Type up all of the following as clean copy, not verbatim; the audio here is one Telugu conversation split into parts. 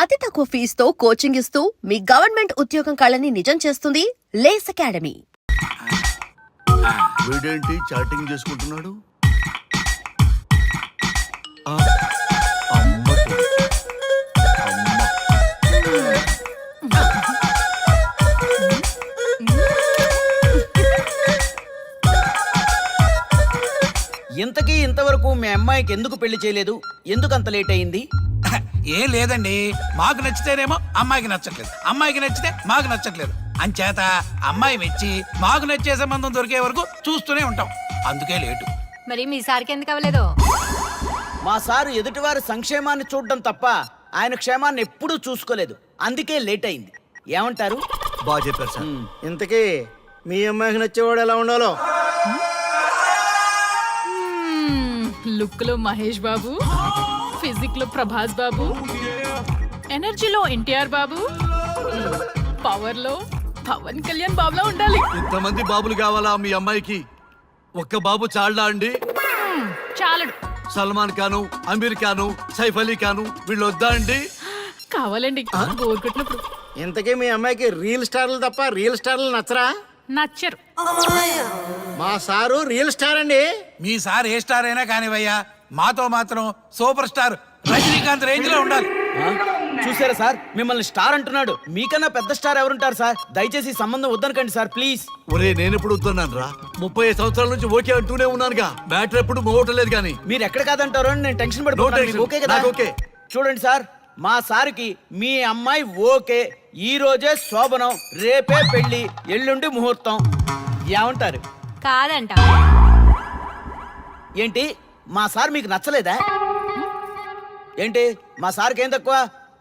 అతి తక్కువ ఫీజుతో కోచింగ్ ఇస్తూ మీ గవర్నమెంట్ ఉద్యోగం కళని నిజం చేస్తుంది లేస్ అకాడమీ. వీడేంటి చాటింగ్ చేసుకుంటున్నాడు? ఇంతకీ ఇంతవరకు మీ అమ్మాయికి ఎందుకు పెళ్లి చేయలేదు? ఎందుకు అంత లేట్ అయింది? ఏం లేదండి, మాకు నచ్చితేనేమో అమ్మాయికి నచ్చట్లేదు, అమ్మాయికి నచ్చితే మాకు నచ్చట్లేదు. అంచేత అమ్మాయి మెచ్చి మాకు నచ్చే సంబంధం దొరికే వరకు చూస్తూనే ఉంటాం. అందుకే లేటు. మరి మీ సార్కి ఎందుకు అవ్వలేదు? మా సారు ఎదుటివారి సంక్షేమాన్ని చూడడం తప్ప ఆయన క్షేమాన్ని ఎప్పుడూ చూసుకోలేదు. అందుకే లేట్ అయింది. ఏమంటారు? బాగా చెప్పారు సార్. ఇంతకీ మీ అమ్మాయికి నచ్చేవాడు ఎలా ఉండాలో? లుక్ లో మహేష్ బాబు, ఫిజిక్ లో ప్రభాస్ బాబు, ఎనర్జీలో ఎన్టీఆర్ బాబు, పవర్ లో పవన్ కళ్యాణ్ బాబులా ఉండాలి. ఇంతమంది బాబులు కావాలా మీ అమ్మాయికి? ఒక్క బాబు చాలడా అండి? చాలడు. సల్మాన్ ఖాను, అమీర్ ఖాను, సైఫ్ అలీ ఖాను వీళ్ళు వద్దా అండి? కావాలండి బోర్ కొట్టినప్పుడు. ఇంతకీ మీ అమ్మాయికి రియల్ స్టార్లు తప్ప రియల్ స్టార్లు నచ్చరా? నచ్చరు. మా సారు రియల్ స్టార్ అండి. మీ సార్ ఏ స్టార్ అయినా కానివయ్యా, మాతో మాత్రం సూపర్ స్టార్ రజనీకాంత్ రేంజ్ లో ఉండాలి. చూసారా సార్, మిమ్మల్ని స్టార్ అంటున్నాడు. మీకన్నా పెద్ద స్టార్ ఎవరుంటారు సార్? దయచేసి సంబంధం వద్దనకండి సార్, ప్లీజ్. ఒరే నేను ఎప్పుడు వస్తున్నాను రా? 30 సంవత్సరాల నుంచి ఓకే అంటూనే ఉన్నానుగా. బ్యాటర్ ఎప్పుడు మోగటలేదు కానీ. మీరు ఎక్కడ కాదంటారో అని నేను టెన్షన్ పడిపోతున్నాను. ఓకే కదా? ఓకే. చూడండి సార్, మా సార్కి మీ అమ్మాయి ఓకే. ఈ రోజే శోభనం, రేపే పెళ్లి, ఎల్లుండి ముహూర్తం. ఏమంటారు? కాదంట. ఏంటి, మా సార్ మీకు నచ్చలేదా? ఏంటి, మా సార్కి ఏం తక్కువ?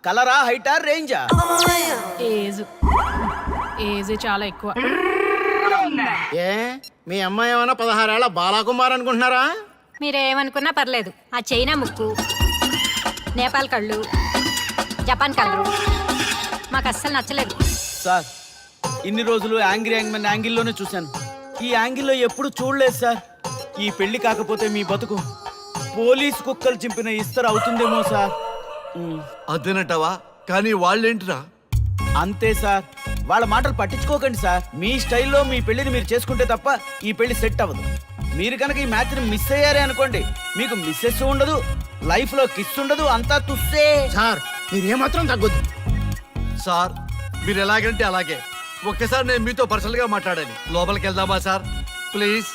కలరా, హైటా, రేంజా? ఏజ్ చాలా ఎక్కువ. ఏ మీ అమ్మాయి ఏమైనా 16 ఏళ్ల బాలాకుమార్ అనుకుంటున్నారా? మీరేమనుకున్నా పర్లేదు. ఆ చైనా ముక్కు, నేపాల్ కళ్ళు, జపాన్ కళ్ళు మాకు అస్సలు నచ్చలేదు. సార్, ఇన్ని రోజులు యాంగ్రీ యాంగ్మెన్ యాంగిల్లోనే చూశాను. ఈ యాంగిల్లో ఎప్పుడు చూడలేదు సార్. ఈ పెళ్లి కాకపోతే మీ బతుకు పోలీస్ కుక్కలు చింపిన ఇస్తరు అవుతుందేమో సార్. అదేనటవా? కానీ వాళ్ళేంటిరా? అంతే సార్, వాళ్ళ మాటలు పట్టించుకోకండి సార్. మీ స్టైల్లో మీ పెళ్లిని మీరు చేసుకుంటే తప్ప ఈ పెళ్లి సెట్ అవ్వదు. మీరు కనుక ఈ మ్యాచ్ని మిస్ అయ్యారే అనుకోండి, మీకు మిస్సెస్ ఉండదు, లైఫ్ లో కిస్ ఉండదు, అంతా తుస్సే. సార్ మీరు ఏమాత్రం తగ్గొద్దు. సార్ మీరు ఎలాగంటే అలాగే. ఒక్కసారి నేను మీతో పర్సనల్ గా మాట్లాడాలి. లోపలికి వెళ్దామా సార్? ప్లీజ్.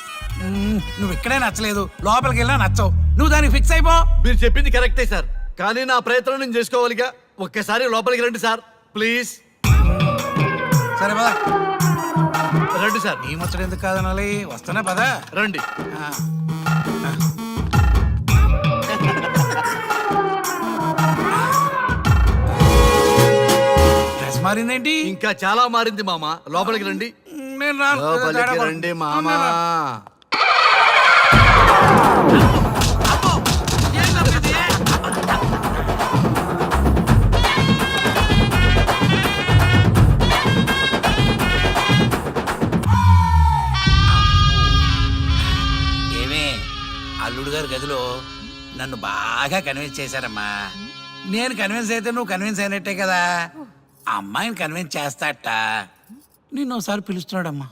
నువ్వు ఇక్కడే నచ్చలేదు, లోపలికి వెళ్ళినా నచ్చవు. నువ్వు దానికి ఫిక్స్ అయిపో. మీరు చెప్పింది కరెక్టే సార్, కానీ నా ప్రయత్నం నేను చేసుకోవాలిగా. ఒక్కసారి లోపలికి రండి సార్, ప్లీజ్. సరే పదా, రండి సార్. నీ ముచ్చట ఎందుకు కాదనాలి? వస్తానా పదా, రండి. డ్రెస్ మారిందేంటి? ఇంకా చాలా మారింది మామ. లోపలికి రండి. నేను రాను. లోపలికి రండి మామ. ఏమే, అల్లుడు గారి గదిలో నన్ను బాగా కన్విన్స్ చేశారమ్మా. నేను కన్విన్స్ అయితే నువ్వు కన్విన్స్ అయినట్టే కదా. ఆ అమ్మాయిని కన్విన్స్ చేస్తాట. నిన్ను ఒకసారి పిలుస్తున్నాడమ్మా.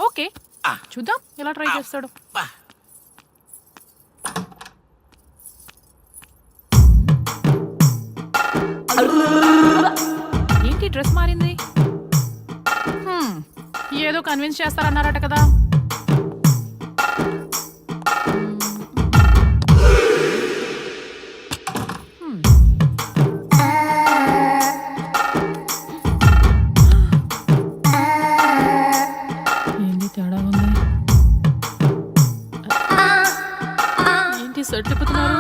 ఓకే, చూద్దాం ఎలా ట్రై చేస్తాడు. ఏంటి డ్రెస్ మారింది? ఏదో కన్విన్స్ చేస్తారన్నారట కదా. ఏంటి తేడా ఉంది? ఏంటి షర్ట్ తిప్పుతున్నారు?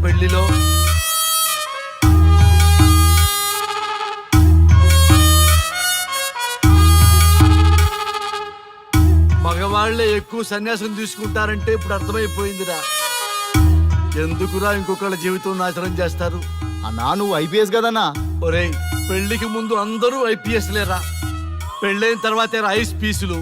పెళ్లిలో మగవాళ్లే ఎక్కువ సన్యాసం తీసుకుంటారంటే ఇప్పుడు అర్థమైపోయిందిరా. ఎందుకురా ఇంకొకళ్ళ జీవితం నాశనం చేస్తారు? అన్నా నువ్వు ఐపీఎస్ కదన్నా. ఒరేయ్, పెళ్లికి ముందు అందరూ ఐపీఎస్ లేరా, పెళ్ళైన తర్వాతే ఐస్ పీసులు.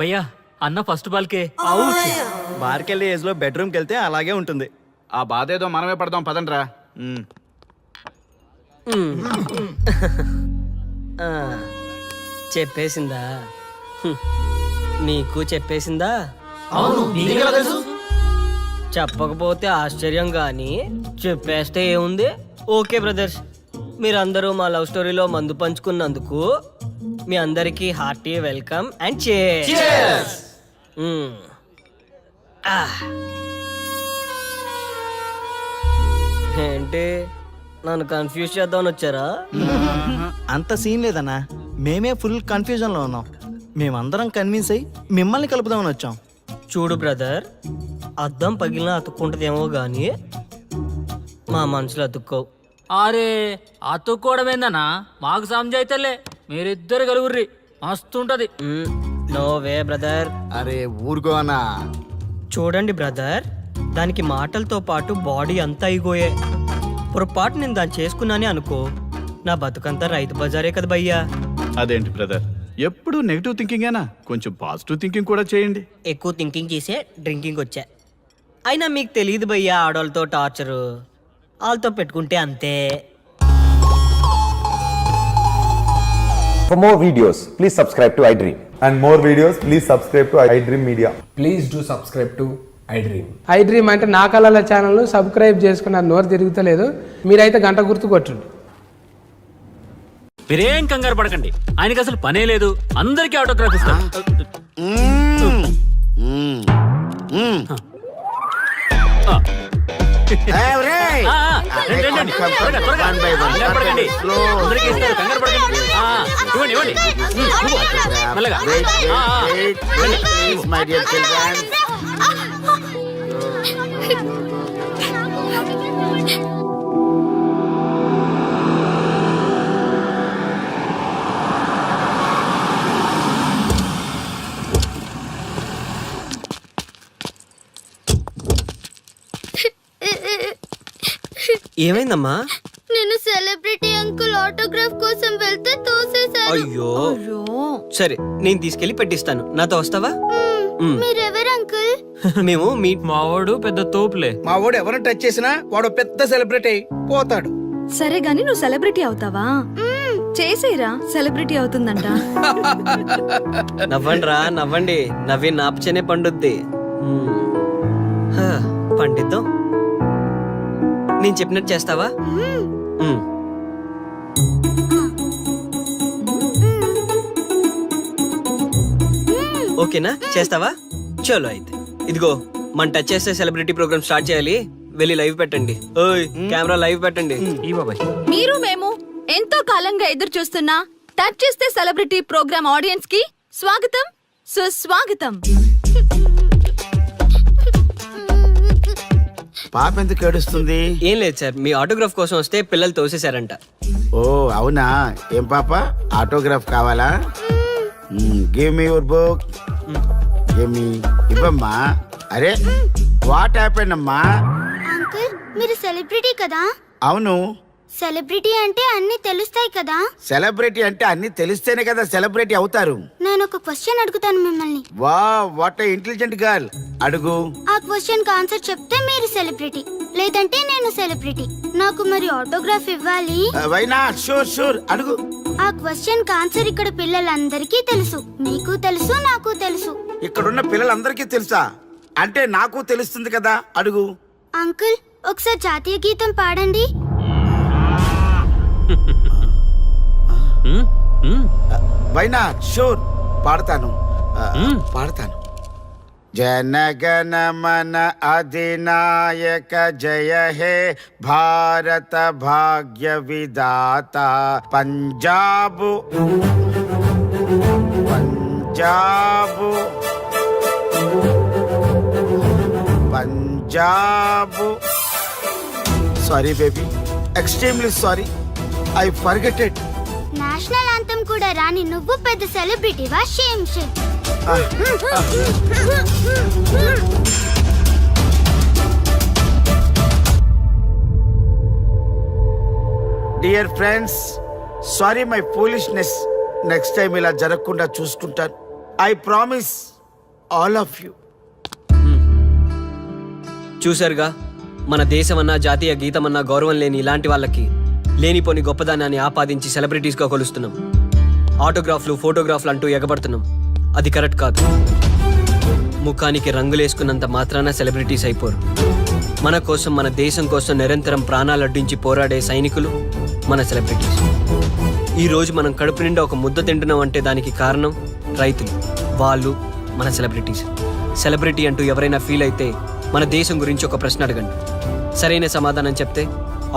భయ్యా అన్న ఫస్ట్ బాల్కే బార్కెళ్ళి ఏజ్ లో బెడ్రూమ్కి వెళ్తే అలాగే ఉంటుంది. ఆ బాధ ఏదో మనమే పడదాం పదండ్రా. చెప్పేసిందా? నీకు చెప్పేసిందా? చెప్పకపోతే ఆశ్చర్యం గాని చెప్పేస్తే ఏముంది? ఓకే బ్రదర్స్, మీరందరూ మా లవ్ స్టోరీలో మందు పంచుకున్నందుకు మీ అందరికీ హార్టీ వెల్కమ్ అండ్ cheers. ఏంటి నన్ను కన్ఫ్యూజ్ చేద్దామని వచ్చారా? అంత సీన్ లేదన్నా, మేమే ఫుల్ కన్ఫ్యూజన్ లో ఉన్నాం. మేమందరం కన్విన్స్ అయ్యి మిమ్మల్ని కలుపుదామని వచ్చాం. చూడు బ్రదర్, అద్దం పగిలిన అతుక్కుంటదేమో గాని మా మనసులో అతుక్కోవు. అరే అతుక్కోవడమేందన్నా, మాకు సంజాయితలే, మీరిద్దరు కలుగుర్రి మస్తుంటది. No way brother. అరే ఊరుకో అన్నా. చూడండి బ్రదర్, దానికి మాటలతో పాటు బాడీ అంతా అయిపోయే. పొరపాటు నేను దాన్ని చేసుకున్నానే అనుకో, నా బతుకంతా రైతు బజారే కదా భయ్యా. అదేంటి బ్రదర్, ఎప్పుడు నెగిటివ్ థింకింగేనా? కొంచెం పాజిటివ్ థింకింగ్ కూడా చేయండి. ఎక్కువ థింకింగ్ చేసే డ్రింకింగ్ వచ్చా. అయినా మీకు తెలియదు భయ్యా ఆడవాళ్ళతో టార్చరు, వాళ్ళతో పెట్టుకుంటే అంతే. For more videos, please subscribe to iDream. And more videos, please subscribe to iDream Media. Please do subscribe to iDream. iDream అంటే నా కళల ఛానల్ను సబ్స్క్రైబ్ చేసుకున్న నోరు తిరుగుతలేదు, మీరైతే గంట గుర్తు కొట్టండి. మీరేం కంగారు పడకండి, ఆయనకి అసలు పనే లేదు, అందరికీ ఆటోగ్రాఫ్ ఇస్తారు. రండి, త్వరగా, త్వరగా. కంగారు పడకండి, అందరికీ ఇస్తారు, కంగారు పడకండి. ఇవ్వండి, ఇవ్వండి. మెల్లగా. రండి. ఏమైందమ్మా? నేను సెలబ్రిటీ అంకుల్ ఆటోగ్రాఫ్ కోసం వెళ్తే తోసేశారు. అయ్యో, సరే నేను తీసుకెళ్లి పెట్టిస్తాను, నాతో వస్తావా? మీరెవరు అంకుల్? మేము మీ మావాడు పెద్ద తోపులే. మా వాడు ఎవరిని టచ్ చేసినా వాడు పెద్ద సెలబ్రిటీ అయి పోతాడు. సరే గాని నువ్వు సెలబ్రిటీ అవుతావా? చేసేరా, సెలబ్రిటీ అవుతుందంట. నవ్వండి రా, నవ్వండి, నవ్వి నాపచనే పండుద్ది. పండిద్దాం. నేను చెప్పినట్టు చేస్తావా? ఓకేనా, చేస్తావా? చలో అయితే, ఇదిగో మన టచ్ చేస్తే సెలబ్రిటీ ప్రోగ్రామ్ స్టార్ట్ చేయాలి, వెళ్ళి లైవ్ పెట్టండి. ఓయ్ కెమెరా లైవ్ పెట్టండి. ఈ బాబాయ్, మీరు మేము ఎంతో కాలంగా ఎదురు చూస్తున్న టచ్ చేస్తే సెలబ్రిటీ ప్రోగ్రామ్ ఆడియన్స్ కి స్వాగతం, సుస్వాగతం. పాప ఎందుకు ఏడుస్తుంది? ఏం లేదు సార్, మీ ఆటోగ్రాఫ్ కోసం వస్తే పిల్లలు తోసేశారంట. ఓ అవునా? ఏం పాప, ఆటోగ్రాఫ్ కావాలా? Give me your book. Give me. ఇవ్వమ్మా. అరే వాట్ హ్యాపెండ్ అమ్మా? అంకుల్ మీరు సెలబ్రిటీ కదా? అవును. సెలబ్రిటీ అంటే అన్ని తెలుస్తాయి కదా? సెలబ్రిటీ అంటే అన్ని తెలిస్తేనే కదా సెలబ్రిటీ అవుతారు. నేను ఒక క్వశ్చన్ అడుగుతాను మిమ్మల్ని. వా వాట్ ఏ ఇంటెలిజెంట్ గర్ల్. అడుగు. ఆ క్వశ్చన్ కి ఆన్సర్ చెప్తే మీరు సెలబ్రిటీ, లేదంటే నేను సెలబ్రిటీ. నాకు మరి ఆటోగ్రాఫ్ ఇవ్వాలి. Why not? షూర్ షూర్, అడుగు. ఆ క్వశ్చన్ కి ఆన్సర్ ఇక్కడ పిల్లలందరికీ తెలుసు, మీకు తెలుసు, నాకు తెలుసు. ఇక్కడున్న పిల్లలందరికీ తెలుసా? అంటే నాకు తెలుస్తుంది కదా. అడుగు. అంకుల్ ఒకసారి జాతీయ గీతం పాడండి. Why not? షూర్, పాడతాను. పాడతాను. జనగణ మన అధినాయక జయ హే భారత భాగ్య విధాత Punjab Punjab sorry baby, extremely sorry, I forget it. National anthem కూడా రాని నువ్వు పెద్ద సెలబ్రిటీవా? Shame shame. Dear friends, sorry my foolishness. Next time ఇలా జరగకుండా చూసుకుంటాను. I promise all of you. చూశారుగా, మన దేశమన్నా జాతీయ గీతమన్నా గౌరవం లేని ఇలాంటి వాళ్ళకి లేనిపోని గొప్పదానాన్ని ఆపాదించి సెలబ్రిటీస్గా కొలుస్తున్నాం. ఆటోగ్రాఫ్లు, ఫోటోగ్రాఫ్లు అంటూ ఎగబడుతున్నాం. అది కరెక్ట్ కాదు. ముఖానికి రంగులేసుకున్నంత మాత్రాన సెలబ్రిటీస్ అయిపోరు. మన కోసం, మన దేశం కోసం నిరంతరం ప్రాణాలు అడ్డించి పోరాడే సైనికులు మన సెలబ్రిటీస్. ఈరోజు మనం కడుపు నిండా ఒక ముద్ద తింటున్నాం అంటే దానికి కారణం రైతులు. వాళ్ళు మన సెలబ్రిటీస్. సెలబ్రిటీ అంటూ ఎవరైనా ఫీల్ అయితే మన దేశం గురించి ఒక ప్రశ్న అడగండి. సరైన సమాధానం చెప్తే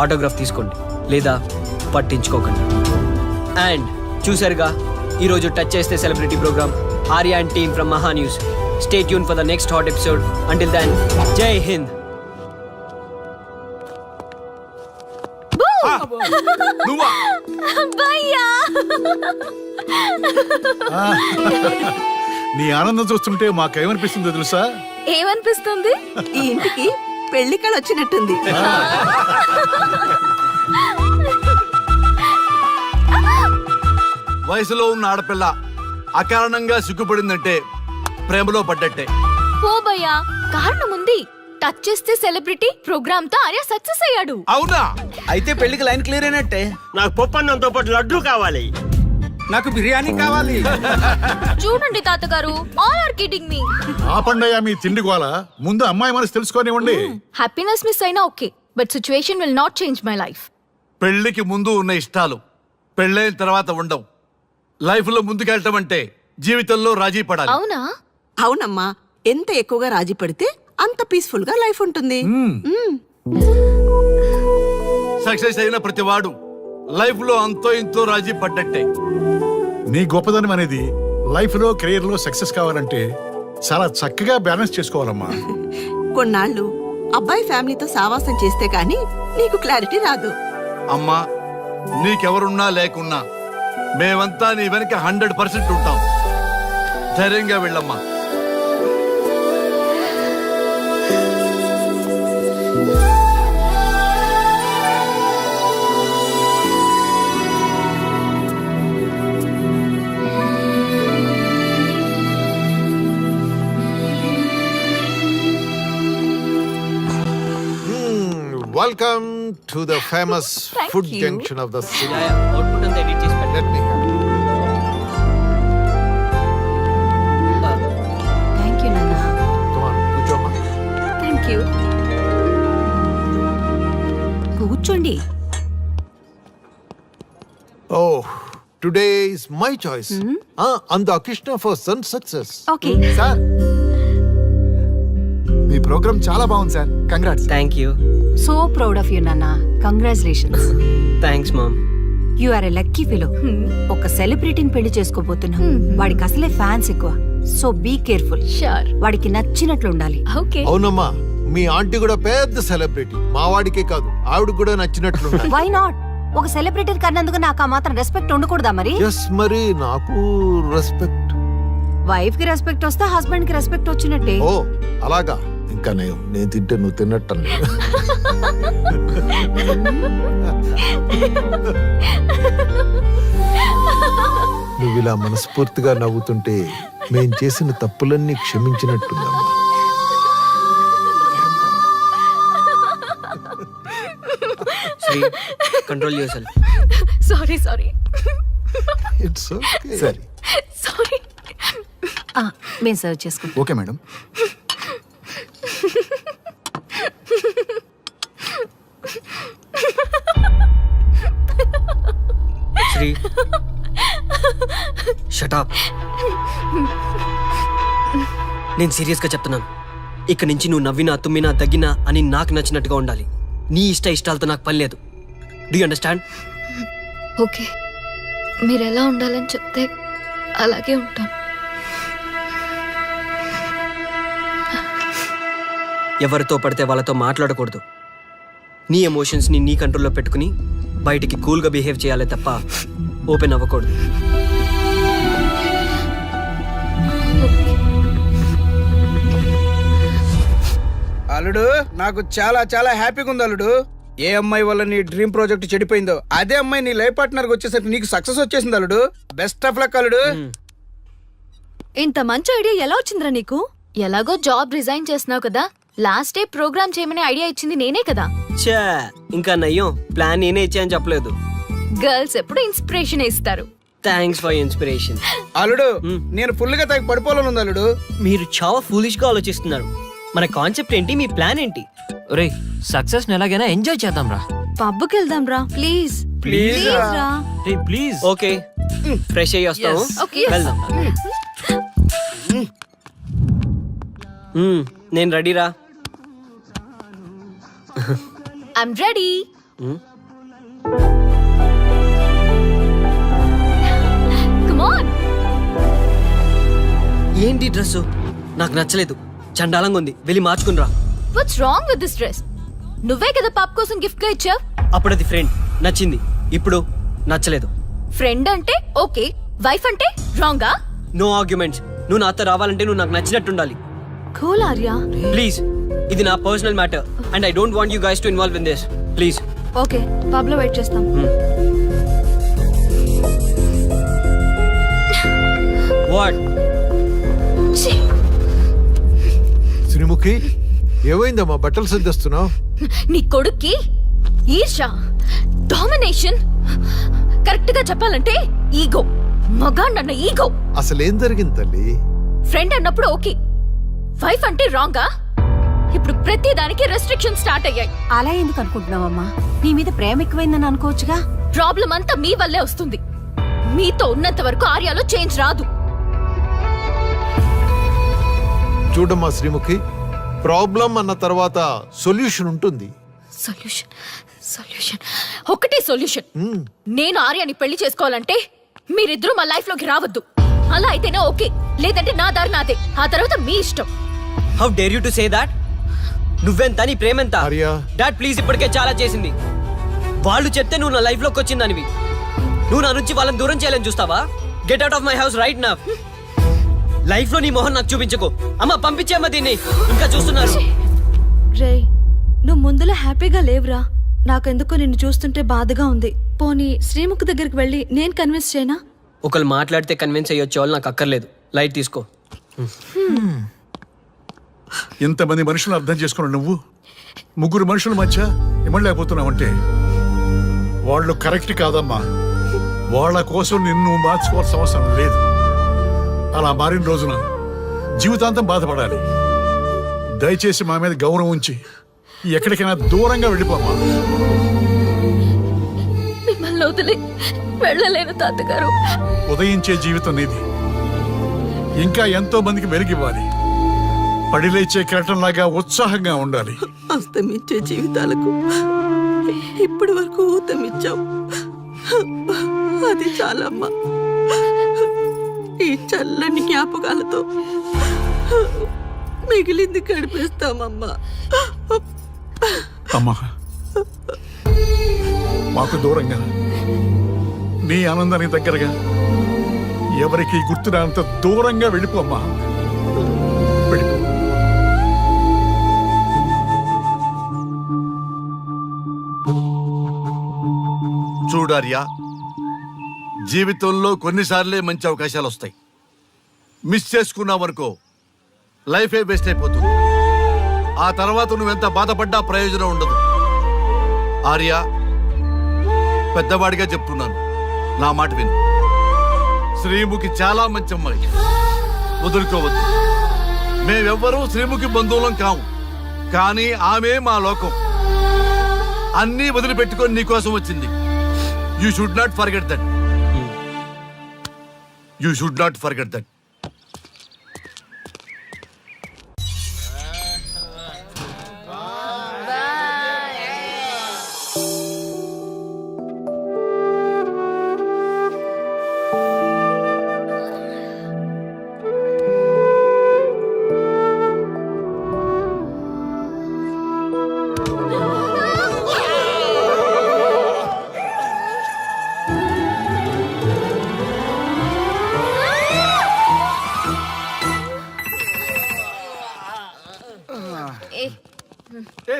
ఆటోగ్రాఫ్ తీసుకోండి, లేదా పట్టించుకోకండి. అండ్ చూసారుగా, ఈరోజు టచ్ చేస్తే celebrity programme. Arya and team from Maha news. Stay tune for the next hot episode. Until then, Jai Hind. నీ ఆనందం చూస్తుంటే మాకేమనిపిస్తుందో తెలుసా? ఏమనిపిస్తుంది? ఈ ఇంటికి పెళ్లి కళ వచ్చినట్టుంది. వయసులో ఉన్న ఆడపిల్ల అకారణంగా సిగ్గుపడిందంటే ప్రేమలో పడ్డట్టే. ఓ భయ్యా, కారణం ఉంది. టచ్ చేస్తే సెలబ్రిటీ ప్రోగ్రామ్ తో ఆర్య సక్సెస్ అయ్యాడు. అవునా? అయితే పెళ్లికి లైన్ క్లియర్ అయినట్టే. నాకు పప్పన్నంతో పాటు లడ్డు కావాలి. నాకు బిర్యానీ కావాలి. చూడండి తాతగారు, ఆల్ ఆర్ కిడింగ్ మీ. ఆపండయ్యా మీ తిండి గోల. ముందు అమ్మాయి మనసు తెలుసుకోనివ్వండి. హ్యాపీనెస్ మిస్ అయినా okay, but situation will not change my life. పెళ్లికి ముందు ఉన్న ఇష్టాలు పెళ్ళైన తర్వాత ఉండవు. లైఫ్ లో ముందుకెళ్ళటం అంటే జీవితంలో రాజీ పడాలి. అవునా? అవునమ్మా, ఎంత ఎక్కువగా రాజీ పడితే అంత పీస్ఫుల్ గా లైఫ్ ఉంటుంది. సక్సెస్ అయిన ప్రతివాడు లైఫ్ లో అంతో ఇంతో రాజీ పడ్డట్టే. నీ గొప్పదనం అనేది లైఫ్ లో, కెరీర్ లో సక్సెస్ కావాలంటే చాలా చక్కగా బ్యాలెన్స్ చేసుకోవాలమ్మా. కొన్నాళ్ళు అబ్బాయి ఫ్యామిలీతో సావాసం చేస్తే కానీ నీకు క్లారిటీ రాదు. అమ్మా, నీకెవరున్నా లేకున్నా మేమంతా నీ వెనక 100% ఉంటాం. ధైర్యంగా వెళ్ళమ్మా. Welcome to the famous food junction of the city. Output అంతా ఎడిట్ చేసి పెట్టండి. Let me help. Thank you నాన్న. Come on, కూర్చోమ్మా. Thank you. కూర్చోండి. Oh, today is my choice. On the occasion of our son's success. Okay. Sir, మీ ప్రోగ్రామ్ చాలా బాగుంది సార్. Congrats. Thank you. So proud of you నాన్న. Congratulations. Thanks mom. You are a lucky fellow. ఒక సెలబ్రిటీని పెళ్లి చేసుకోబోతున్నా. వాడికి అసలే ఫ్యాన్స్ ఎక్కువ. So be careful. షూర్. వాడికి నచ్చినట్లు ఉండాలి. ఓకే. అవునమ్మా, మీ ఆంటీ కూడా పెద్ద సెలబ్రిటీ. మా వాడికే కాదు, ఆవిడ కూడా నచ్చినట్లు. Why not? ఒక సెలబ్రిటీ కన్నందుకు నాకు ఆ మాత్రం రెస్పెక్ట్ ఉండకూడదా మరి? ఎస్, మరి నాకు రెస్పెక్ట్. వైఫ్ కి రెస్పెక్ట్ వస్తే హస్బెండ్ కి రెస్పెక్ట్ వచ్చినట్టే. ఓ అలాగా? ఇంకా నేను తింటే నువ్వు తిన్నట్టు. నువ్వు ఇలా మనస్ఫూర్తిగా నవ్వుతుంటే మేం చేసిన తప్పులన్నీ క్షమించినట్టుందమ్మా. శ్రీ, కంట్రోల్ చేయాలి. Sorry sorry it's okay. సరే, సారీ. మేము సర్వ్ చేసుకుంటాం. Okay madam. Sri, shut up. నేను సీరియస్ గా చెప్తున్నాను. ఇక నుంచి నువ్వు నవ్వినా, తుమ్మినా, దగ్గినా అని నాకు నచ్చినట్టుగా ఉండాలి. నీ ఇష్టాలతో నాకు పని లేదు. Do you understand? ఓకే, మీరు ఎలా ఉండాలని చెప్తే అలాగే ఉంటాను. ఎవరితో పడితే వాళ్ళతో మాట్లాడకూడదు. నీ ఎమోషన్స్ని నీ కంట్రోల్లో పెట్టుకుని బయటికి కూల్గా బిహేవ్ చేయాలి తప్ప ఓపెన్ అవ్వకూడదు. అల్లుడు నాకు చాలా చాలా హ్యాపీగా ఉంది అల్లుడు. ఏ అమ్మాయి వల్ల నీ డ్రీమ్ ప్రాజెక్ట్ చెడిపోయిందో అదే అమ్మాయి నీ లైఫ్ పార్ట్నర్ వచ్చేసరికి నీకు సక్సెస్ వచ్చేసింది అల్లుడు. బెస్ట్ ఆఫ్ లక్ అల్లుడు. ఇంత మంచి ఐడియా ఎలా వచ్చిందిరా నీకు? ఎలాగో జాబ్ రిజైన్ చేస్తున్నావు కదా, లాస్ట్ డే ప్రోగ్రామ్ చేయమని ఐడియా ఇచ్చింది నేనే కదా. చా ఇంకా నయ్యం, ప్లాన్ నేనే ఇచ్చాయని చెప్పలేదు. గర్ల్స్ ఎప్పుడు ఇన్స్పిరేషన్ ఇస్తారు. Thanks for inspiration. అల్లుడు నేను ఫుల్ గా తగ్గి పడిపోవాలని ఉంది అల్లుడు. మీరు చాలా ఫూలిష్ గా ఆలోచిస్తున్నారు. మన కాన్సెప్ట్ ఏంటి, మీ ప్లాన్ ఏంటి? ఒరే సక్సెస్ ని ఎలాగైనా ఎంజాయ్ చేద్దాం రా. పబ్కి వెళ్దాం రా ప్లీజ్. ప్లీజ్ రా. రే ప్లీజ్. ఓకే ఫ్రెష్ అయ్యి వస్తాము. Okay. వెళ్దాం. నేను రెడీరా. I'm ready. Come on. ఏంటి డ్రెస్ నాకు నచ్చలేదు, చండాలంగా ఉంది, వెళ్ళి మార్చుకుని రా. What's wrong with this dress? నువ్వే కదా పాప్ కోసం గిఫ్ట్ గా ఇచ్చావు. అప్పుడు అది ఫ్రెండ్ నచ్చింది, ఇప్పుడు నచ్చలేదు. ఫ్రెండ్ అంటే ఓకే, వైఫ్ అంటే రాంగా? No arguments. నువ్వు నాతో రావాలంటే నువ్వు నాకు నచ్చినట్టు ఉండాలి. కూల్ ఆర్యా. ప్లీజ్, ఇది నా personal matter and I don't want you guys to involve in this. Please. Okay pub లో వెయిట్ చేస్తాం. వాట్? శ్రీముఖి ఏమైందమ్మా బట్టలు సర్దేస్తున్నావు? నీ కొడుక్కి ఈర్ష, డామినేషన్, కరెక్ట్ గా చెప్పాలంటే ఈగో. మగాండన్న ఈగో. అసలేం జరిగింది తల్లి? ఫ్రెండ్ అన్నప్పుడు ఓకే, వైఫ్ అంటే రాంగా? ఇప్పుడు ప్రతి దానికి రెస్ట్రిక్షన్ స్టార్ట్ అయ్యాయి. అలా ఎందుకు అనుకుంటున్నావమ్మా? నీ మీద ప్రేమ ఎక్కువైందని అనుకోవచ్చుగా. ప్రాబ్లం అంతా మీ వల్లే వస్తుంది. మీతో ఉన్నంత వరకు ఆర్యాలో చేంజ్ రాదు. చూడమ్మా శ్రీముఖి, ప్రాబ్లం అన్న తర్వాత సొల్యూషన్ ఉంటుంది. సొల్యూషన్ సొల్యూషన్ ఒకటే సొల్యూషన్. నేను ఆర్యాని పెళ్లి చేసుకోవాలంటే మీరిద్దరూ మా లైఫ్ లోకి రావద్దు. అలా అయితేనే ఓకే, లేదంటే నా దారి నాదే. ఆ తర్వాత మీ ఇష్టం. How dare you to say that? నువ్వెంత, నీ ప్రేమెంత? ఆర్యా. డాడ్ ప్లీజ్, ఇప్పటికే చాలా చేసింది. వాళ్ళు చెప్తే నువ్వు నా లైఫ్ లోకి వచ్చిందనివి. నువ్వు నా నుంచి వాళ్ళని దూరం చేయాలని చూస్తావా? Get out of my house right now. Life లో నీ మొహం నాకు చూపించకు. అమ్మ పంపించేమ్మ దీన్ని, ఇంకా చూస్తున్నారు. రే నువ్వు ముందులో హ్యాపీగా లేవురా. నాకెందుకో నిన్ను చూస్తుంటే బాధగా ఉంది. పోనీ శ్రీముఖ్ దగ్గరికి వెళ్ళి నేను కన్విన్స్ చేయనా? ఒకళ్ళు మాట్లాడితే కన్విన్స్ అయ్యొచ్చే వాళ్ళు నాకు అక్కర్లేదు. లైట్ తీసుకో. ఇంతమంది మనుషులు అర్థం చేసుకున్న నువ్వు ముగ్గురు మనుషుల మధ్య ఇమ్మలేకపోతున్నావంటే వాళ్ళు కరెక్ట్ కాదమ్మా. వాళ్ళ కోసం నిన్ను మార్చుకోవాల్సిన అవసరం లేదు. అలా మారిన రోజున జీవితాంతం బాధపడాలి. దయచేసి మా మీద గౌరవం ఉంచి ఎక్కడికైనా దూరంగా వెళ్ళిపోమ్మా. మిమ్మల్ని వదిలి వెళ్ళలేను తాతగారు. ఉదయించే జీవితం నీది. ఇంకా ఎంతో మందికి వెలిగివ్వాలి. పడిలేచే కెరటంలాగా ఉత్సాహంగా ఉండాలి. అస్తమించే జీవితాలకు ఇప్పటి వరకు ఊతమిచ్చాం. అది చాలమ్మా. ఈ చల్లని జ్ఞాపకాలతో మిగిలింది గడిపేస్తామమ్మా. అమ్మా, మాకు దూరంగా నీ ఆనందానికి దగ్గరగా ఎవరికి గుర్తురానంత దూరంగా వెళ్ళిపోమ్మా. వెళ్ళిపో. చూడార్యా, జీవితంలో కొన్నిసార్లే మంచి అవకాశాలు వస్తాయి. మిస్ చేసుకున్నావనుకో లైఫే వేస్ట్ అయిపోతుంది. ఆ తర్వాత నువ్వెంత బాధపడ్డా ప్రయోజనం ఉండదు. ఆర్య, పెద్దవాడిగా చెప్తున్నాను, నా మాట విను. శ్రీముఖి చాలా మంచి అమ్మాయి, వదులుకోవద్దు. మేమెవ్వరూ శ్రీముఖి బంధువులం కాము, కానీ ఆమె మా లోకం. అన్నీ వదిలిపెట్టుకొని నీకోసం వచ్చింది. You should not forget that. You should not forget that.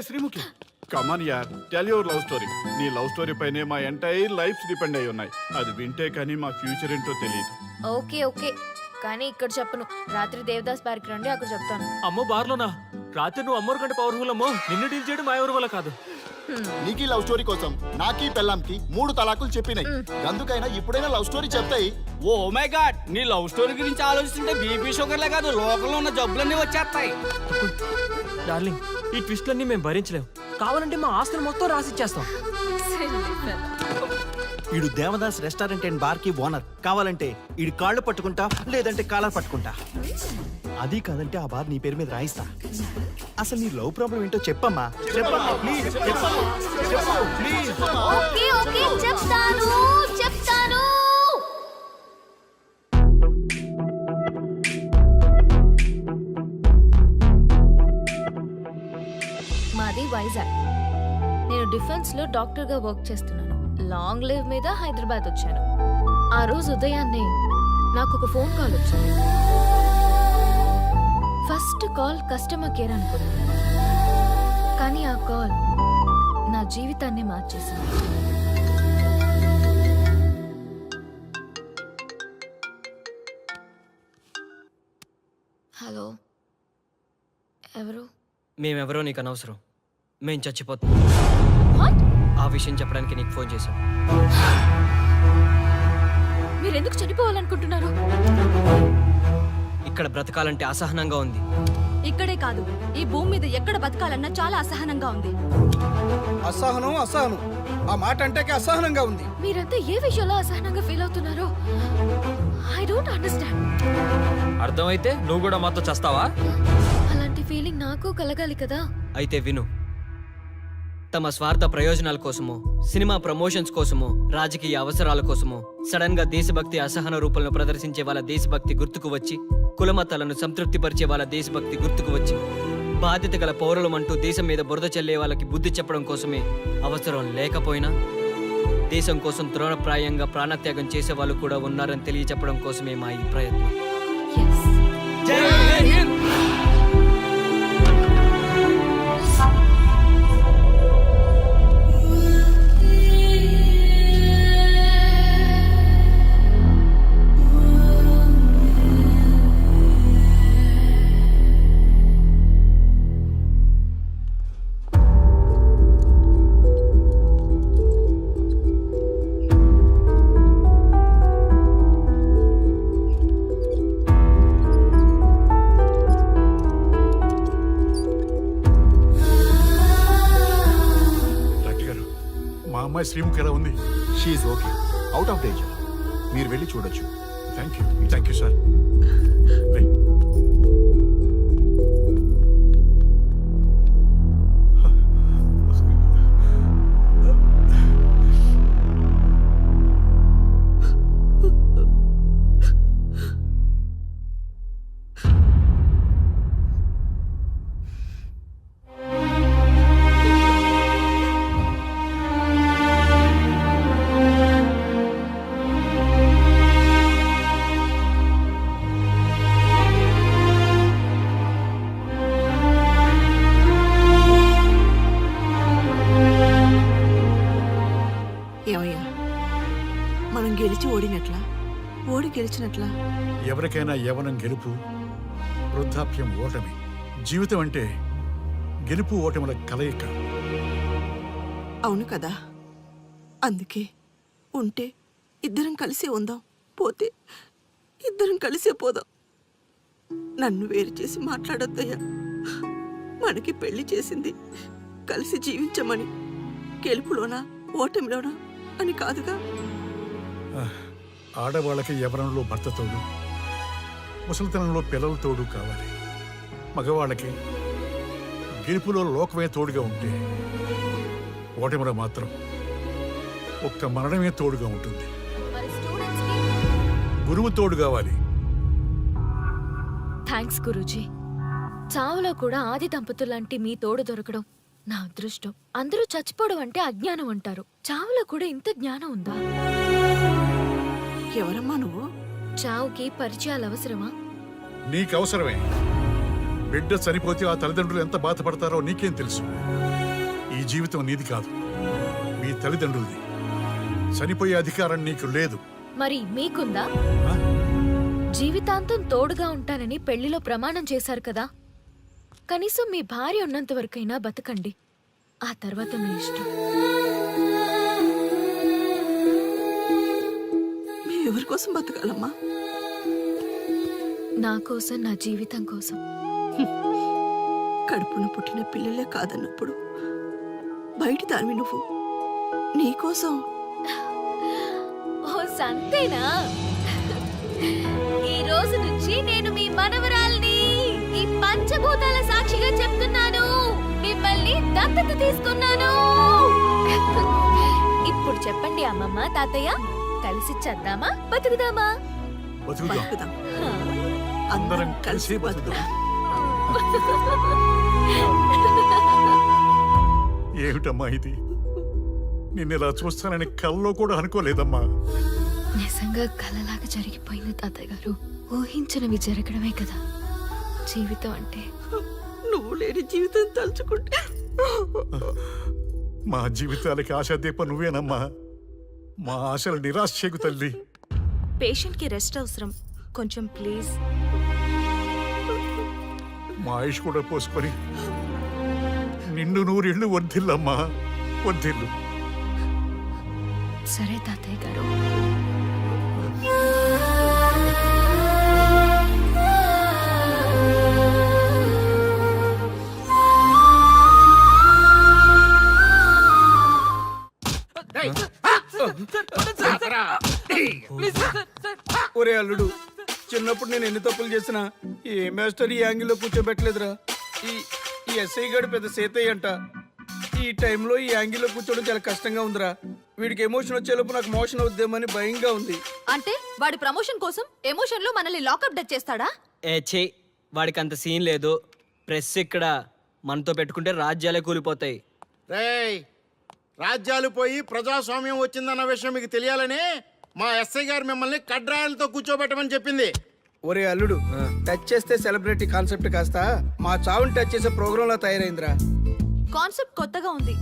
Sreemukhi come on యార్ టెల్ యువర్ లవ్ స్టోరీ. నీ లవ్ స్టోరీ పైనే మా ఎంటైర్ లైఫ్ డిపెండ్ అయి ఉన్నాయి. అది వింటే కానీ మా ఫ్యూచర్ ఏంటో తెలియదు. ఓకే ఓకే, కానీ ఇక్కడ చెప్పను. రాత్రి దేవదాస్ పార్క్ రండి, అక్కడ చెప్తాను. అమ్మో బార్లోనా? రాత్రి నువ్వు అమ్మోరు కంటే పవర్ఫుల్ అమ్మో. నిన్ను డీల్ చేయడం మా ఎవరి వల్ల కాదు. నీకీ లవ్ స్టోరీ కోసం నాకీ పెళ్ళాంకి 3 తలాకులు చెప్పినాయి. అందుకైనా ఇప్పుడైనా లవ్ స్టోరీ చెప్తాయి. ఓ మై గాడ్, నీ లవ్ స్టోరీ గురించి ఆలోచిస్తుంటే బీపీ షుగర్లే కాదు లోకంలో ఉన్న జబ్బులన్నీ వచ్చేస్తాయి. డార్లింగ్, ఈ ట్విస్ట్లన్నీ మేము భరించలేం. కావాలంటే మా ఆస్తులు మొత్తం రాసిచ్చేస్తాం. ఈడు దేవదాస్ రెస్టారెంట్ అండ్ బార్ కి ఓనర్. కావాలంటే ఈడు కాళ్ళు పట్టుకుంటా, లేదంటే కాలర్ పట్టుకుంటా. అది కాదంటే ఆ బార్ నీ పేరు మీద రాయిస్తా. అసలు నీ లవ్ ప్రాబ్లం ఏంటో చెప్పమ్మా. చెప్పమ్మా ప్లీజ్, చెప్పమ్మా, చెప్పు ప్లీజ్. ఓకే ఓకే, చెప్తాను చెప్తాను. మాది వైజాగ్. నేను డిఫెన్స్ లో డాక్టర్ గా వర్క్ చేస్తున్నాను. లాంగ్ లీవ్ మీద హైదరాబాద్ వచ్చాను. ఆ రోజు ఉదయాన్నే నాకు ఒక ఫోన్ కాల్ వచ్చింది. ఫస్ట్ కాల్ కస్టమర్ కేర్ అనుకున్నాను, కానీ ఆ కాల్ నా జీవితాన్ని మార్చేసింది. హలో, ఎవరు? మేమెవరో నీకు అనవసరం. మేం చచ్చిపోతాం. ఆ విషయం చెప్పడానికి నీకు ఫోన్ చేశాం. మీరెందుకు చనిపోవాలనుకుంటున్నారు? ఇక్కడ బ్రతకాలంటే అసహనంగా ఉంది. ఇక్కడే కాదు, ఈ భూమి మీద ఎక్కడ బతకాలన్నా చాలా అసహనంగా ఉంది. అసహనం అసహనం, ఆ మాట అంటే అసహనంగా ఉంది. మీరంతా ఏ విషయంలో అసహనంగా ఫీల్ అవుతున్నారో ఐ డోంట్ అండర్స్టాండ్. అర్థమైతే నువ్వు కూడా మాతో చేస్తావా? అలాంటి ఫీలింగ్ నాకు కలగాలి కదా. అయితే విను. తమ స్వార్థ ప్రయోజనాల కోసమో, సినిమా ప్రమోషన్స్ కోసమో, రాజకీయ అవసరాల కోసమో సడన్ గా దేశభక్తి అసహన రూపంలో ప్రదర్శించే వాళ్ళ దేశభక్తి గుర్తుకు వచ్చి, కులమతాలను సంతృప్తిపరిచే వాళ్ళ దేశభక్తి గుర్తుకు వచ్చి, బాధ్యత గల పౌరులమంటూ దేశం మీద బురద చల్లే వాళ్ళకి బుద్ధి చెప్పడం కోసమే, అవసరం లేకపోయినా దేశం కోసం ద్రోణప్రాయంగా ప్రాణత్యాగం చేసే వాళ్ళు కూడా ఉన్నారని తెలియచెప్పడం కోసమే మా ఈ ప్రయత్నం. మా అమ్మాయి శ్రీముఖి ఎలా ఉంది? She's okay, out of danger. మీరు వెళ్ళి చూడొచ్చు. Thank you sir. ఏమయ్యా, మనం గెలిచి ఓడినట్లా, ఓడి గెలిచినట్లా? ఎవరికైనా యవనం గెలుపు, వృద్ధాప్యం ఓటమి. జీవితం అంటే గెలుపు ఓటముల కలయిక. అవును కదా, అందుకే ఉంటే ఇద్దరం కలిసే ఉందాం, పోతే ఇద్దరం కలిసే పోదాం. నన్ను వేరు చేసి మాట్లాడొద్దయ్యా. మనకి పెళ్లి చేసింది కలిసి జీవించమని, గెలుపులోనా ఓటమిలోనా అని కాదుగా. ఆడవాళ్ళకి యవనంలో భర్త తోడు, ముసలితనంలో పిల్లల తోడు కావాలి. మగవాళ్ళకి గెలుపులో లోకమే తోడుగా ఉంటే, ఓటమిలో మాత్రం ఒక్క మరణమే తోడుగా ఉంటుంది. గురువు తోడు కావాలి. థ్యాంక్స్ గురూజీ. చావులో కూడా ఆది దంపతులాంటి మీ తోడు దొరకడం నా అదృష్టం. అందరూ చచ్చిపోవడం అంటే అజ్ఞానం అంటారు, చావులో కూడా ఇంత జ్ఞానం ఉందా? ఎవరమ్మా నువ్వు? చావుకి పరిచయాలు అవసరమా? నీకు అవసరమే. బిడ్డ చనిపోతే ఆ తల్లిదండ్రులు ఎంత బాధపడతారో నీకేం తెలుసు? ఈ జీవితం నీది కాదు, మీ తల్లిదండ్రులది. చనిపోయే అధికారం నీకు లేదు. మరి మీకుందా? ఆ? జీవితాంతం తోడుగా ఉంటానని పెళ్లిలో ప్రమాణం చేశారు కదా, కనీసం మీ భార్య ఉన్నంత వరకైనా బతకండి. ఆ తర్వాత మీ ఇష్టం. ఎవరి కోసం బతకాలమ్మా? నా కోసం, నా జీవితం కోసం. కడుపున పుట్టిన పిల్లలే కాదన్నప్పుడు బయట దానివి నువ్వు నీకోసం. ఓ సంతేనా? ఈ రోజు నుంచి నేను మీ మనవరాల్ని. ఈ పంచభూతాల సాక్షిగా చెప్తున్నాను, మిమ్మల్ని దత్తత తీసుకున్నాను. ఇప్పుడు చెప్పండి అమ్మమ్మ, తాతయ్య, కలిసి చద్దామా బతుకుదామా? బతుకుదాం, అందరం కలిసి బతుకుదాం. ఏమిటమ్మా ఇది? నిన్నెలా చూస్తానని కల్లో కూడా అనుకోలేదమ్మా. నిజంగా కలలాగా జరిగిపోయింది తాతయ్య గారు. ఊహించినవి జరగడమే కదా జీవితం అంటే. నువ్వు లేని జీవితం తలుచుకుంటే మా జీవితాలకి ఆశాదీప నువ్వేనమ్మా. మా ఆశలు నిరాశ చేయకు తల్లి. పేషెంట్ కి రెస్ట్ అవసరం, కొంచెం ప్లీజ్. మా ఆయుష్ కూడా పోసుకొని నిండు నూరిళ్ళు వర్ధిల్లమ్మా, వర్ధిల్లు. సరే తాతయ్య గారు. ఒరే అల్లుడు, చిన్నప్పుడు నేను ఎన్ని తప్పులు చేసినా ఏ మాస్టర్ ఈ యాంగిల్లో కూర్చోబెట్టలేదురా. ఈ ఎస్ఐ గడు పెద్ద సేతయ్య అంట. ఈ టైంలో ఈ యాంగిల్లో కూర్చోవడం చాలా కష్టంగా ఉందిరా. వీడికి ఎమోషన్ వచ్చేలోపు నాకు మోషన్ అవుద్దేమని భయంగా ఉంది. అంటే వాడి ప్రమోషన్ కోసం ఎమోషన్ లో మనల్ని లాకప్ డెత్ చేస్తాడా? ఏ చెయ్యి, వాడికి అంత సీన్ లేదు. ప్రెస్ ఇక్కడ మనతో పెట్టుకుంటే రాజ్యాలే కూలిపోతాయి. రేయ్, రాజ్యాలు పోయి ప్రజాస్వామ్యం వచ్చిందన్న విషయం మీకు తెలియాలని మా ఎస్ఐ గారు మిమ్మల్ని కడ్రాయలతో కూర్చోబెట్టమని చెప్పింది. ఒరే అల్లుడు, టచ్ చేస్తే సెలబ్రిటీ కాన్సెప్ట్ కాస్త మా చావుని టచ్ చేసే ప్రోగ్రామ్ లా తయారైందిరా. కాన్సెప్ట్ కొత్తగా ఉంది,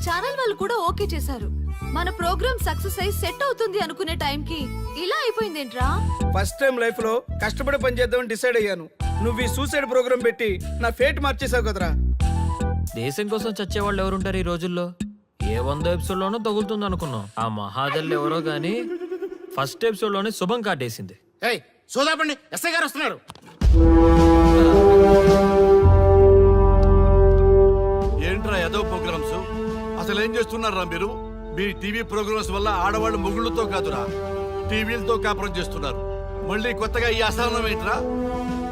ఛానల్ వాళ్ళు కూడా ఓకే చేశారు. మన ప్రోగ్రామ్ సక్సెస్ అయి సెట్ అవుతుంది అనుకునే టైంకి ఇలా అయిపోయిందేంట్రా? ఫస్ట్ టైం లైఫ్ లో కష్టపడి పని చేద్దామని డిసైడ్ అయ్యాను. నువ్వు ఈ సూసైడ్ ప్రోగ్రామ్ పెట్టి నా ఫేట్ మార్చేసావు కదరా. దేశం కోసం చచ్చేవాళ్ళు ఎవరుంటారు ఈ రోజుల్లో? ఏ 100 ఎపిసోడ్లోనో తగులుతుంది అనుకున్నాం. ఆ మహాదల్ ఎవరో గానీ ఫస్ట్ ఎపిసోడ్లోనే శుభం కాటేసింది. ఏయ్, సోదాపండి, ఎస్ఐ గారు వస్తున్నారు. ఏంట్రా ఏదో ప్రోగ్రామ్స్? అసలు ఏం చేస్తున్నారా మీరు? మీ టీవీ ప్రోగ్రామ్స్ వల్ల ఆడవాళ్ళు మొగుళ్ళతో కాదురా, టీవీలతో కాపురం చేస్తున్నారు. మళ్ళీ కొత్తగా ఈ అసహనం ఏంట్రా?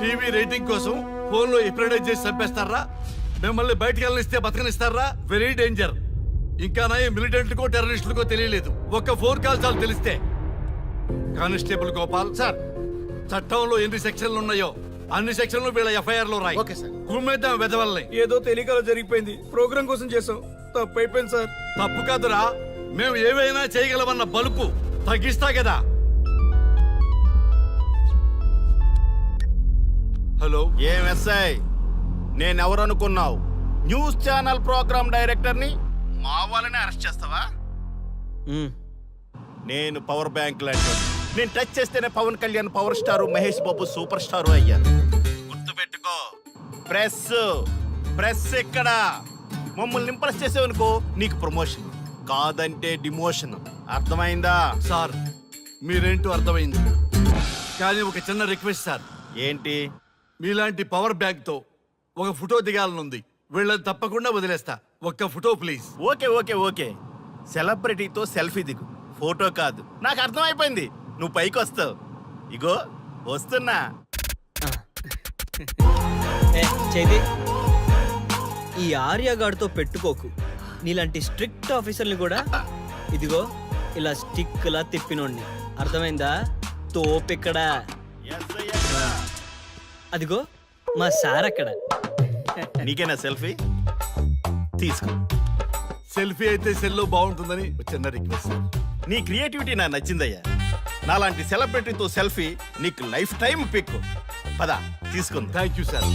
టీవీ రేటింగ్ కోసం ఫోన్లో ఎప్రిడైజ్ చేసి చంపేస్తారా? మిమ్మల్ని బయటకు వెళ్ళనిస్తే బతకనిస్తారా? Very danger. ఇంకా నయం మిలిటెంట్లకో టెర్రరిస్టులకో తెలియలేదు, ఒక్క ఫోన్ కాల్ చాలు తెలిస్తే. కానిస్టేబుల్ గోపాల్ సార్, చట్టంలో ఎన్ని సెక్షన్లు ఉన్నాయో అన్ని సెక్షన్లు వీళ్ళ ఎఫ్ఐఆర్ లో రాయి. Okay sir. గుమ్మేద్దాం వెదవల్ని. ఏదో తెలియకలో జరిగిపోయింది, ప్రోగ్రామ్ కోసం చేసాం, తప్పు అయిపోయింది సార్. తప్పు కాదురా, మేము ఏవైనా చేయగలమన్న బలుపు తగ్గిస్తా కదా. హలో, ఏం ఎస్ఐ, నేనెవరనుకున్నావు? న్యూస్ ఛానల్ ప్రోగ్రామ్ డైరెక్టర్ని. మా వాళ్ళని అరెస్ట్ చేస్తావా? నేను పవర్ బ్యాంక్ లాంటి, నేను టచ్ చేస్తేనే Pawan Kalyan power star, Mahesh Babu super star అయ్యారు. గుర్తుపెట్టుకో, ప్రెస్ ఇక్కడ మమ్మల్ని ఇంప్రెస్ చేసేవనుకో నీకు ప్రమోషన్, కాదంటే డిమోషన్. అర్థమైందా? సార్ మీరేంటో అర్థమైంది, కానీ ఒక చిన్న రిక్వెస్ట్ సార్. ఏంటి? మీలాంటి పవర్ బ్యాంక్ తో ఒక ఫోటో దిగాలనుంది. వీళ్ళని తప్పకుండా వదిలేస్తా, ఒక్క photo please. Okay okay okay, సెలబ్రిటీతో సెల్ఫీ దిగు, ఫోటో కాదు. నాకు అర్థమైపోయింది, నువ్వు పైకి వస్తావు. ఇగో వస్తున్నా. చేది, ఈ ఆర్యగాడితో పెట్టుకోకు. నీలాంటి స్ట్రిక్ట్ ఆఫీసర్ని కూడా ఇదిగో ఇలా స్టిక్లా తిప్పినోడిని. అర్థమైందా? తోపిక్కడ. అదిగో మా సార్ అక్కడ. నీకేనా సెల్ఫీ? తీసుకో. సెల్ఫీ అయితే సెల్లో బాగుంటుందని చిన్న రిక్వెస్ట్. నీ క్రియేటివిటీ నాకు నచ్చిందయ్యా. నాలాంటి సెలబ్రిటీతో సెల్ఫీ నీకు లైఫ్ టైం పిక్. పద తీసుకుంది. Thank you sir.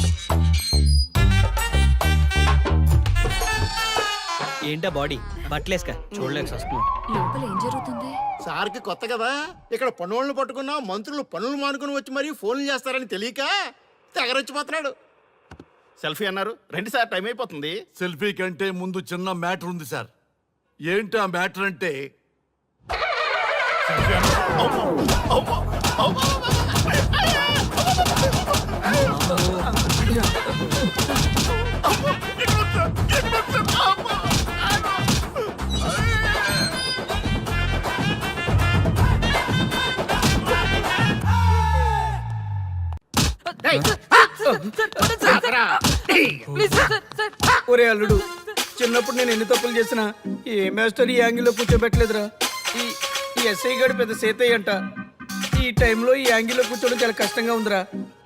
ఏంటా బాడీ బట్టలేసుక చూడలేక వస్తున్నాం. లోపల ఏం జరుగుతుంది? సార్కి కొత్త కదా, ఇక్కడ పనులను పట్టుకున్నా మంత్రులు పనులు మానుకుని వచ్చి మరీ ఫోన్లు చేస్తారని తెలియక తెగరొచ్చిపోతున్నాడు. సెల్ఫీ అన్నారు, 2 సార్ టైం అయిపోతుంది. సెల్ఫీ కంటే ముందు చిన్న మ్యాటర్ ఉంది సార్. ఏంటి ఆ మ్యాటర్ అంటే ఒరే అల్లుడు, చిన్నప్పుడు నేను ఎన్ని తప్పులు చేసినా ఏ మాస్టర్ ఈ యాంగిల్లో కూర్చోబెట్టలేదురా. ఈ ఎస్ఐ గడు పెద్ద సేతయ్య అంట. ఈ టైంలో ఈ యాంగిల్లో కూర్చోవడం చాలా కష్టంగా ఉందిరా.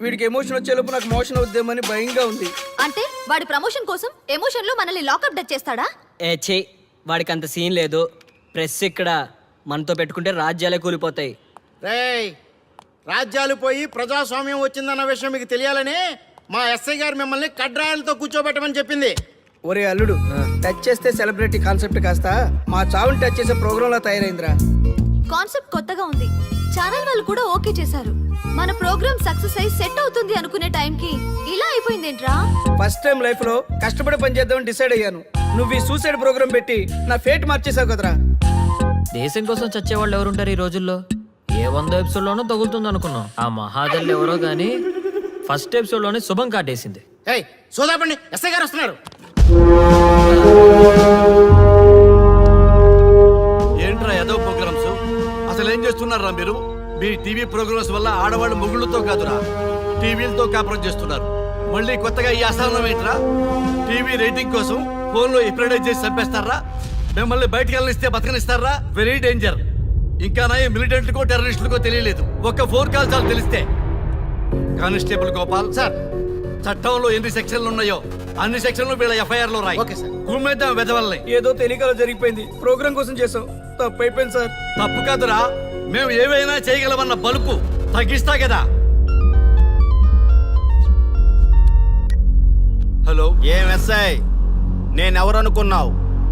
వీడికి ఎమోషన్ వచ్చేలోపు నాకు మోషన్ అవుద్దేమని భయంగా ఉంది. అంటే వాడి ప్రమోషన్ కోసం ఎమోషన్ లో మనల్ని లాకప్ డెత్ చేస్తాడా? ఏ ఛీ, వాడికి అంత సీన్ లేదు. ప్రెస్ ఇక్కడ మనతో పెట్టుకుంటే రాజ్యాలే కూలిపోతాయి. రేయ్, రాజ్యాలు పోయి ప్రజాస్వామ్యం వచ్చిందన్న విషయం మీకు తెలియాలని మా ఎస్ఐ గారు మిమ్మల్ని కడ్రాయలతో కూర్చోబెట్టమని చెప్పింది. ఒరే అల్లుడు, టచ్ చేస్తే సెలబ్రిటీ కాన్సెప్ట్ కాస్త మా చావుని టచ్ చేసే ప్రోగ్రామ్ లా తయారైందిరా. కాన్సెప్ట్ కొత్తగా ఉంది. ఛానల్ వాళ్ళు కూడా ఓకే చేశారు. మన ప్రోగ్రామ్ సక్సెస్ అయి సెట్ అవుతుంది అనుకునే టైంకి ఇలా అయిపోయిందేంట్రా? ఫస్ట్ టైం లైఫ్ లో కష్టపడి పని చేద్దామని డిసైడ్ అయ్యాను. నువ్వు ఈ సూసైడ్ ప్రోగ్రామ్ పెట్టి నా ఫేట్ మార్చేసావు కదరా. దేశం కోసం చచ్చేవాళ్ళు ఎవరుంటారు ఈ రోజుల్లో? ఏ 100 ఎపిసోడ్లోనో తగులుతుంది అనుకున్నాం. ఆ మహాదల్ ఎవరో గానీ ఫస్ట్ ఎపిసోడ్లోనే శుభం కాటేసింది. ఏయ్, సోదాపండి, ఎస్ఐ గారు వస్తున్నారు. ఏంట్రా ఏదో ప్రోగ్రామ్స్? అసలు ఏం చేస్తున్నారా మీరు? మీ టీవీ ప్రోగ్రామ్స్ వల్ల ఆడవాళ్ళు మొగుళ్ళతో కాదురా, టీవీలతో కాపురం చేస్తున్నారు. మళ్ళీ కొత్తగా ఈ అసహనం ఏంట్రా? టీవీ రేటింగ్ కోసం ఫోన్లో ఎప్రిడైజ్ చేసి చంపేస్తారా? మిమ్మల్ని బయటకు వెళ్ళనిస్తే బతకనిస్తారా? Very danger. ఇంకా నా మిలిటెంట్లకో టెర్రరిస్టులకో తెలియలేదు, ఒక్క ఫోన్ కాల్ చాలు తెలిస్తే. కానిస్టేబుల్ గోపాల్ సార్, చట్టంలో ఎన్ని సెక్షన్లు ఉన్నాయో అన్ని సెక్షన్లు వీళ్ళ ఎఫ్ఐఆర్ లో రాయి. కుమ్మేద్దాం వెదవల్ని. ఏదో తెలియకలో జరిగిపోయింది, ప్రోగ్రామ్ కోసం చేసాం, తప్పు అయిపోయింది సార్. తప్పు కాదురా, మేము ఏవైనా చేయగలమన్న బలుపు తగ్గిస్తా కదా. హలో, ఏం ఎస్ఐ, నేనెవరు అనుకున్నావు?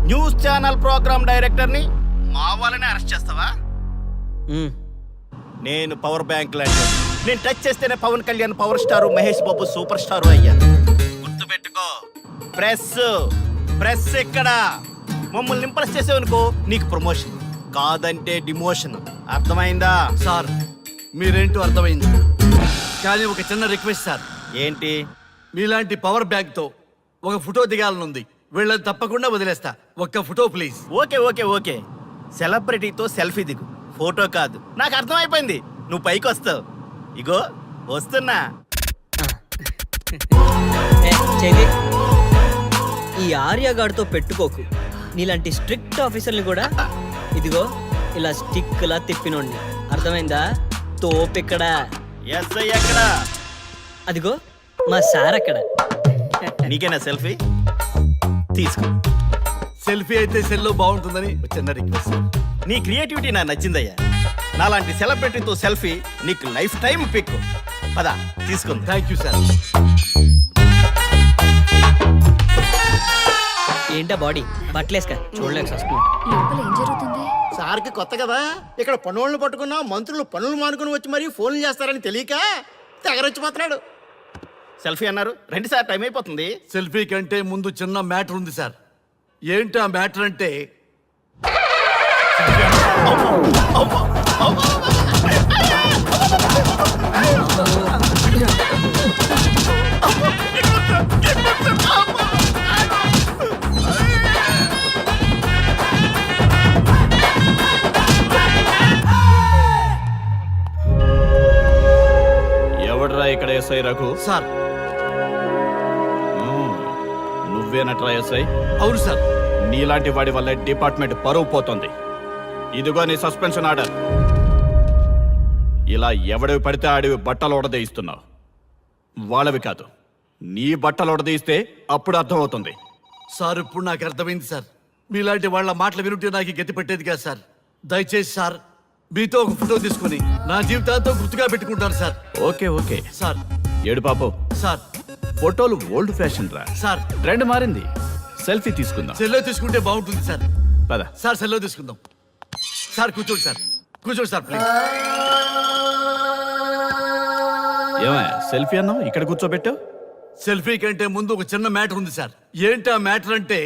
న్యూస్ ఛానల్ ప్రోగ్రామ్ డైరెక్టర్ని మా వాళ్ళని అరెస్ట్ చేస్తావా? నేను పవర్ బ్యాంక్ లాంటి, నేను టచ్ చేస్తేనే Pawan Kalyan power star, Mahesh Babu super star అయ్యాను. గుర్తుపెట్టుకో, ప్రెస్ ఇక్కడ మమ్మల్ని ఇంప్రెస్ చేసేవనుకో నీకు ప్రమోషన్, కాదంటే డిమోషన్. అర్థమైందా? సార్ మీరేంటో అర్థమైంది, కానీ ఒక చిన్న రిక్వెస్ట్ సార్. ఏంటి? మీలాంటి పవర్ బ్యాంక్ తో ఒక ఫోటో దిగాలనుంది. వీళ్ళని తప్పకుండా వదిలేస్తా, ఒక్క ఫోటో ప్లీజ్. ఓకే, సెలబ్రిటీతో సెల్ఫీ దిగు, ఫోటో కాదు. నాకు అర్థమైపోయింది, నువ్వు పైకి వస్తావు. ఇగో వస్తున్నా. చేది, ఈ ఆర్యగాడితో పెట్టుకోకు. నీలాంటి స్ట్రిక్ట్ ఆఫీసర్ని కూడా ఇదిగో ఇలా స్టిక్ లా తిప్పినోండి. అర్థమైందా? తోపెక్కడ? ఎస్ఐ ఎక్కడ? అదిగో మా సార్ అక్కడ. నీకేనా సెల్ఫీ? తీసుకో. సెల్ఫీ అయితే సెల్లో బాగుంటుందని ఒక చిన్న రిక్వెస్ట్ సార్. నీ క్రియేటివిటీ నాకు నచ్చిందయ్యా. నాలాంటి సెలబ్రిటీతో సెల్ఫీ నీకు లైఫ్ టైం పిక్. పద తీసుకుంది. Thank you sir. ఏంటా బాడీ బట్టలేసుక చూడలేక వస్తున్నాం. లోపల ఏం జరుగుతుంది? సార్కి కొత్త కదా, ఇక్కడ పనులను పట్టుకున్నా మంత్రులు పనులు మానుకుని వచ్చి మరీ ఫోన్లు చేస్తారని తెలియక తెగరొచ్చిపోతున్నాడు. సెల్ఫీ అన్నారు, 2 సార్ టైం అయిపోతుంది. సెల్ఫీ కంటే ముందు చిన్న మ్యాటర్ ఉంది సార్. ఏంటి ఆ మ్యాటర్ అంటే ఎవడ్రా ఇక్కడ ఎస్ఐ రఘు? సార్. నువ్వేనట్రా ఎస్ఐ? అవును సార్. నీలాంటి వాడి వల్ల డిపార్ట్మెంట్ పరువు పోతుంది. ఇదిగో నీ సస్పెన్షన్ ఆర్డర్. ఇలా ఎవడివి పడితే ఆడివి బట్టలు ఉడదీయిస్తున్నావు. వాళ్ళవి కాదు, నీ బట్టలు ఉడదీయిస్తే అప్పుడు అర్థమవుతుంది. సార్ ఇప్పుడు నాకు అర్థమైంది సార్. మీలాంటి వాళ్ళ మాటలు వినుంటే నాకు గతి పెట్టేది కాదు సార్. దయచేసి సార్ మీతో ఒక ఫోటో తీసుకుని నా జీవితాంతో గుర్తుగా పెట్టుకుంటాను సార్. Okay sir. ఏడు పాపం సార్. ఫోటోలు ఓల్డ్ ఫ్యాషన్ రా సార్. ట్రెండ్ మారింది. సెల్ఫీ తీసుకుందాం. సెల్లో తీసుకుంటే బాగుంటుంది సార్. పద. సార్ సెల్లో తీసుకుందాం. సార్ కూర్చోండి సార్, కూర్చోండి సార్ ప్లీజ్. ఏమయ్యా సెల్ఫీ అన్నావు, ఇక్కడ కూర్చోబెట్టావు? సెల్ఫీ కంటే ముందు ఒక చిన్న మ్యాటర్ ఉంది సార్. ఏంటి ఆ మ్యాటర్ అంటే,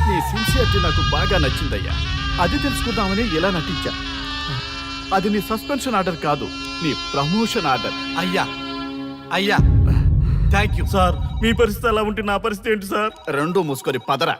నీ సిన్సియరిటీ నాకు బాగా నచ్చిందయ్యా. అది తెలుసుకుందామని ఇలా నటించా. అది నీ సస్పెన్షన్ ఆర్డర్ కాదు, నీ ప్రమోషన్ ఆర్డర్. అయ్యా అయ్యా థ్యాంక్ యూ సార్ మీ పరిస్థితి అలా ఉంటే నా పరిస్థితి ఏంటి సార్? రెండు మూసుకొని పదరా.